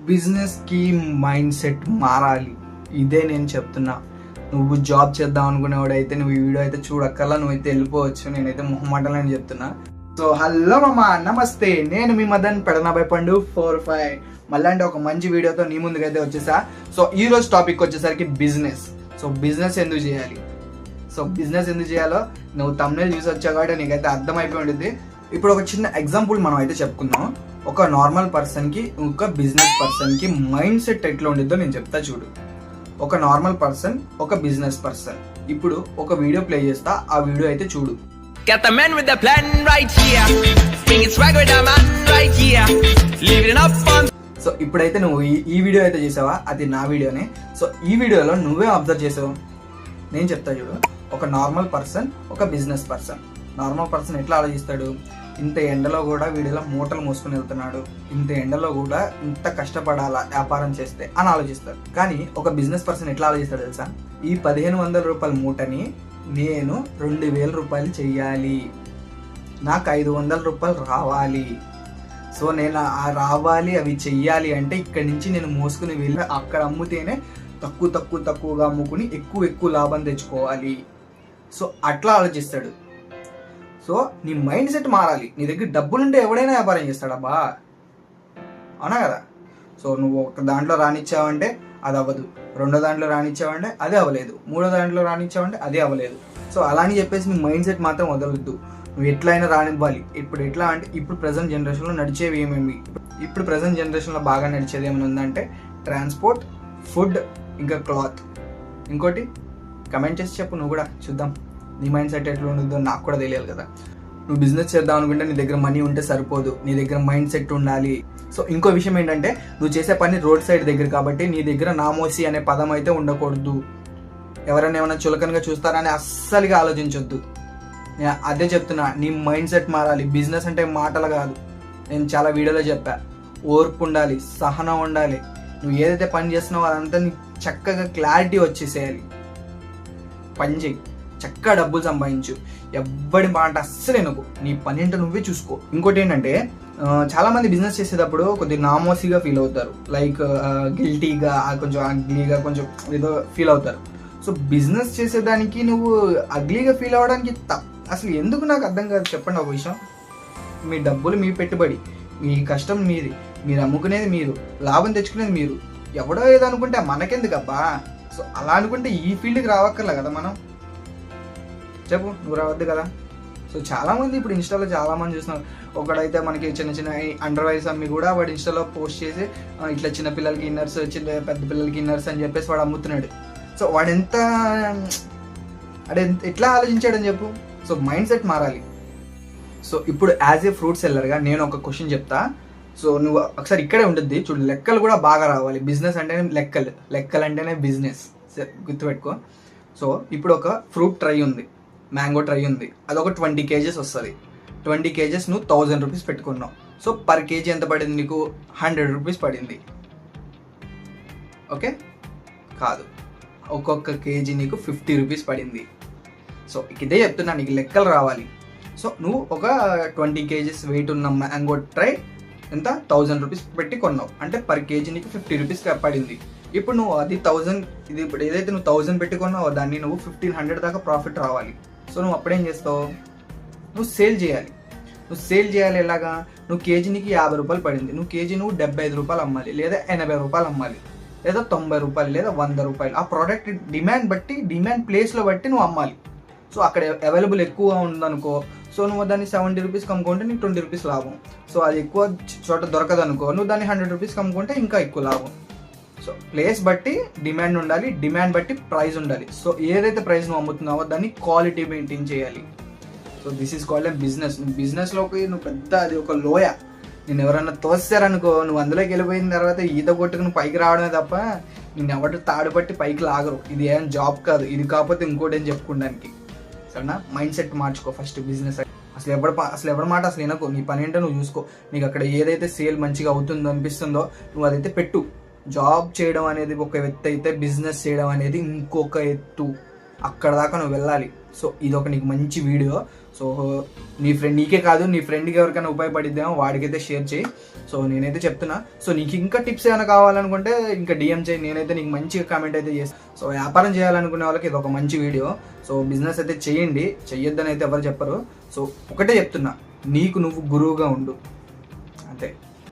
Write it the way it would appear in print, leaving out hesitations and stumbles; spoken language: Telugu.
బిజినెస్కి మైండ్ సెట్ మారాలి. ఇదే నేను చెప్తున్నా. నువ్వు జాబ్ చేద్దాం అనుకునేవాడైతే నువ్వు ఈ వీడియో అయితే చూడక్కర్లా, నువ్వైతే వెళ్ళిపోవచ్చు. నేనైతే మొహమాటలని చెప్తున్నా. సో హలో మామా, నమస్తే. నేను మీ మదన్ పెడనాబాయ్ పండు 45 మళ్ళీ అంటే ఒక మంచి వీడియోతో నీ ముందుకైతే వచ్చేసా. సో ఈ రోజు టాపిక్ వచ్చేసరికి బిజినెస్. సో బిజినెస్ ఎందుకు చేయాలి, సో బిజినెస్ ఎందుకు చేయాలో నువ్వు తమ్నేల్ చూసి వచ్చావు కాబట్టి నీకైతే అర్థమైపోయి ఉంటుంది. ఇప్పుడు ఒక చిన్న ఎగ్జాంపుల్ మనం అయితే చెప్పుకుందాం. ఒక నార్మల్ పర్సన్కి ఒక బిజినెస్ పర్సన్కి మైండ్ సెట్ ఎట్లా ఉండిద్దో నేను చెప్తా చూడు. ఒక నార్మల్ పర్సన్, ఒక బిజినెస్ పర్సన్. ఇప్పుడు ఒక వీడియో ప్లే చేస్తా, ఆ వీడియో అయితే చూడు. Got the man with the plan right here. Bringing swag with the man right here. Living up on. So ఇప్పుడైతే నువ్వు ఈ వీడియో అయితే చేసావా, అది నా వీడియోనే. సో ఈ వీడియోలో నువ్వే అబ్జర్వ్ చేసావు, నేను చెప్తా చూడు. ఒక నార్మల్ పర్సన్, ఒక బిజినెస్ పర్సన్. నార్మల్ పర్సన్ ఎట్లా ఆలోచిస్తాడు, ఇంత ఎండలో కూడా వీడియోలో మూటలు మోసుకుని వెళ్తున్నాడు, ఇంత ఎండలో కూడా ఇంత కష్టపడాలా వ్యాపారం చేస్తే అని ఆలోచిస్తాడు. కానీ ఒక బిజినెస్ పర్సన్ ఎట్లా ఆలోచిస్తాడు తెలుసా, ఈ 1500 రూపాయల మూటని నేను 2000 రూపాయలు చెయ్యాలి, నాకు 500 రూపాయలు రావాలి. సో నేను రావాలి, అవి చెయ్యాలి అంటే ఇక్కడి నుంచి నేను మోసుకుని వెళ్ళి అక్కడ అమ్ముతేనే తక్కువగా అమ్ముకుని ఎక్కువ లాభం తెచ్చుకోవాలి. సో అట్లా ఆలోచిస్తాడు. సో నీ మైండ్ సెట్ మారాలి. నీ దగ్గర డబ్బులుంటే ఎవడైనా వ్యాపారం చేస్తాడబ్బా, అవునా కదా. సో నువ్వు ఒక దాంట్లో రానిచ్చావంటే అది అవ్వదు, రెండో దాంట్లో రానిచ్చావంటే అదే అవ్వలేదు, మూడో దాంట్లో రానిచ్చావంటే అదే అవ్వలేదు. సో అలా అని చెప్పేసి నీ మైండ్ సెట్ మాత్రం వదలొద్దు. నువ్వు ఎట్లయినా రానివ్వాలి. ఇప్పుడు ఎట్లా అంటే ఇప్పుడు ప్రజెంట్ జనరేషన్లో నడిచేవి ఏమేమి, ఇప్పుడు ప్రజెంట్ జనరేషన్లో బాగా నడిచేది ఏమైనా ఉందంటే ట్రాన్స్పోర్ట్, ఫుడ్, ఇంకా క్లాత్. ఇంకోటి కమెంట్ చేసి చెప్పు, నువ్వు కూడా చూద్దాం నీ మైండ్ సెట్ ఎట్లా ఉంటుందో నాకు కూడా తెలియాలి కదా. నువ్వు బిజినెస్ చేద్దాం అనుకుంటే నీ దగ్గర మనీ ఉంటే సరిపోదు, నీ దగ్గర మైండ్ సెట్ ఉండాలి. సో ఇంకో విషయం ఏంటంటే నువ్వు చేసే పని రోడ్ సైడ్ దగ్గర కాబట్టి నీ దగ్గర నామోసి అనే పదం అయితే ఉండకూడదు. ఎవరైనా ఏమైనా చులకనగా చూస్తారని అస్సలుగా ఆలోచించొద్దు. నేను అదే చెప్తున్నా, నీ మైండ్ సెట్ మారాలి. బిజినెస్ అంటే మాటలు కాదు, నేను చాలా వీడియోలో చెప్పా. ఓర్పు ఉండాలి, సహనం ఉండాలి. నువ్వు ఏదైతే పని చేస్తున్నావో అదంతా నీకు చక్కగా క్లారిటీ వచ్చేసేయాలి. పని చేయి, చక్కగా డబ్బులు సంపాదించు, ఎవ్వడి మాట అస్సలు వినకు, నీ పని ఏంటో నువ్వే చూసుకో. ఇంకోటి ఏంటంటే చాలా మంది బిజినెస్ చేసేటప్పుడు కొద్దిగా నామోసిగా ఫీల్ అవుతారు, లైక్ గిల్టీగా, కొంచెం అగ్లీగా, కొంచెం ఏదో ఫీల్ అవుతారు. సో బిజినెస్ చేసేదానికి నువ్వు అగ్లీగా ఫీల్ అవ్వడానికి అసలు ఎందుకు నాకు అర్థం కాదు. చెప్పండి ఒక విషయం. మీ డబ్బులు మీ పెట్టుబడి, మీ కష్టం మీది, మీరు అమ్ముకునేది మీరు, లాభం తెచ్చుకునేది మీరు. ఎవడో ఏదో అనుకుంటే మనకెందుకబ్బా. సో అలా అనుకుంటే ఈ ఫీల్డ్కి రావక్కర్లే కదా మనం. చెప్పు, నువ్వు రావద్దు కదా. సో చాలామంది ఇప్పుడు ఇన్స్టాలో చాలామంది చూస్తున్నారు. ఒకడైతే మనకి చిన్న అండర్ వైర్స్ అమ్మి కూడా వాడు ఇన్స్టాలో పోస్ట్ చేసి ఇట్లా చిన్న పిల్లలకి ఇన్నర్స్, పెద్ద పిల్లలకి ఇన్నర్స్ అని చెప్పేసి వాడు అమ్ముతున్నాడు. సో వాడు ఎట్లా ఆలోచించాడని చెప్పు. సో మైండ్ సెట్ మారాలి. సో ఇప్పుడు యాజ్ ఏ ఫ్రూట్ సెల్లర్గా నేను ఒక క్వశ్చన్ చెప్తా. సో నువ్వు ఒకసారి ఇక్కడే ఉంటుంది చూడు. లెక్కలు కూడా బాగా రావాలి. బిజినెస్ అంటేనే లెక్కలు అంటేనే బిజినెస్, గుర్తుపెట్టుకో. సో ఇప్పుడు ఒక ఫ్రూట్ ట్రై ఉంది, మ్యాంగో ట్రై ఉంది. అదొక 20 kgs వస్తుంది. 20 kgs నువ్వు 1000 రూపీస్ పెట్టుకున్నావు. సో పర్ కేజీ ఎంత పడింది నీకు? 100 రూపీస్ పడింది. ఓకే కాదు, ఒక్కొక్క కేజీ నీకు 50 రూపీస్ పడింది. సో ఇదే చెప్తున్నా, నీకు లెక్కలు రావాలి. సో నువ్వు ఒక 20 kgs వెయిట్ ఉన్న మ్యాంగో ట్రై ఎంత 1000 రూపీస్ పెట్టి కొన్నావు అంటే పర్ కేజీ నీకు 50 రూపీస్ పడింది. ఇప్పుడు నువ్వు అది 1000, ఇది ఇప్పుడు ఏదైతే నువ్వు 1000 పెట్టుకున్నావో దాన్ని నువ్వు 1500 దాకా ప్రాఫిట్ రావాలి. సో నువ్వు అప్పుడేం చేస్తావు, నువ్వు సేల్ చేయాలి. నువ్వు సేల్ చేయాలి ఎలాగా? నువ్వు కేజీ నీకు 50 రూపాయలు పడింది, నువ్వు కేజీ నువ్వు 75 రూపాయలు అమ్మాలి, లేదా 80 రూపాయలు అమ్మాలి, లేదా 90 రూపాయలు, లేదా 100 రూపాయలు. ఆ ప్రోడక్ట్ డిమాండ్ బట్టి, డిమాండ్ ప్లేస్లో బట్టి నువ్వు అమ్మాలి. సో అక్కడ అవైలబుల్ ఎక్కువ ఉందనుకో, సో నువ్వు దాన్ని 70 రూపీస్కి అమ్ముకుంటే నీకు 20 రూపీస్ లాభం. సో అది ఎక్కువ చోట దొరకదు అనుకో, నువ్వు దాన్ని 100 రూపీస్కి అమ్ముకుంటే ఇంకా ఎక్కువ లాభం. సో ప్లేస్ బట్టి డిమాండ్ ఉండాలి, డిమాండ్ బట్టి ప్రైస్ ఉండాలి. సో ఏదైతే ప్రైస్ నువ్వు అమ్ముతున్నావో దాన్ని క్వాలిటీ మెయింటైన్ చేయాలి. So this is called a business. నువ్వు బిజినెస్లోకి నువ్వు పెద్ద అది ఒక లోయ. నేను ఎవరైనా తోస్తారనుకో, నువ్వు అందులోకి వెళ్ళిపోయిన తర్వాత ఈత కొట్టుకుని పైకి రావడమే తప్ప నేను ఎవరు తాడు పట్టి పైకి లాగరు. ఇది ఏం జాబ్ కాదు, ఇది కాకపోతే ఇంకోటి ఏం చెప్పుకోవడానికి. సరేనా? మైండ్ సెట్ మార్చుకో ఫస్ట్. బిజినెస్ అసలు ఎవరి మాట అసలు వినకు. నీ పని ఏంటో నువ్వు చూసుకో. నీకు అక్కడ ఏదైతే సేల్ మంచిగా అవుతుందో అనిపిస్తుందో నువ్వు అదైతే పెట్టు. జాబ్ చేయడం అనేది ఒక ఎత్తు అయితే, బిజినెస్ చేయడం అనేది ఇంకొక ఎత్తు. అక్కడ దాకా నువ్వు వెళ్ళాలి. సో ఇది ఒక నీకు మంచి వీడియో. సో నీకే కాదు నీ ఫ్రెండ్కి ఎవరికైనా ఉపయోగపడిద్దామో వాడికైతే షేర్ చేయి. సో నేనైతే చెప్తున్నా. సో నీకు ఇంకా టిప్స్ ఏమైనా కావాలనుకుంటే ఇంకా డిఎం చేయి, నేనైతే నీకు మంచిగా కామెంట్ అయితే చేస్తాను. సో వ్యాపారం చేయాలనుకునే వాళ్ళకి ఇది ఒక మంచి వీడియో. సో బిజినెస్ అయితే చేయండి, చెయ్యొద్దని అయితే ఎవరు చెప్పరు. సో ఒకటే చెప్తున్నా, నీకు నువ్వు గురువుగా ఉండు అంతే.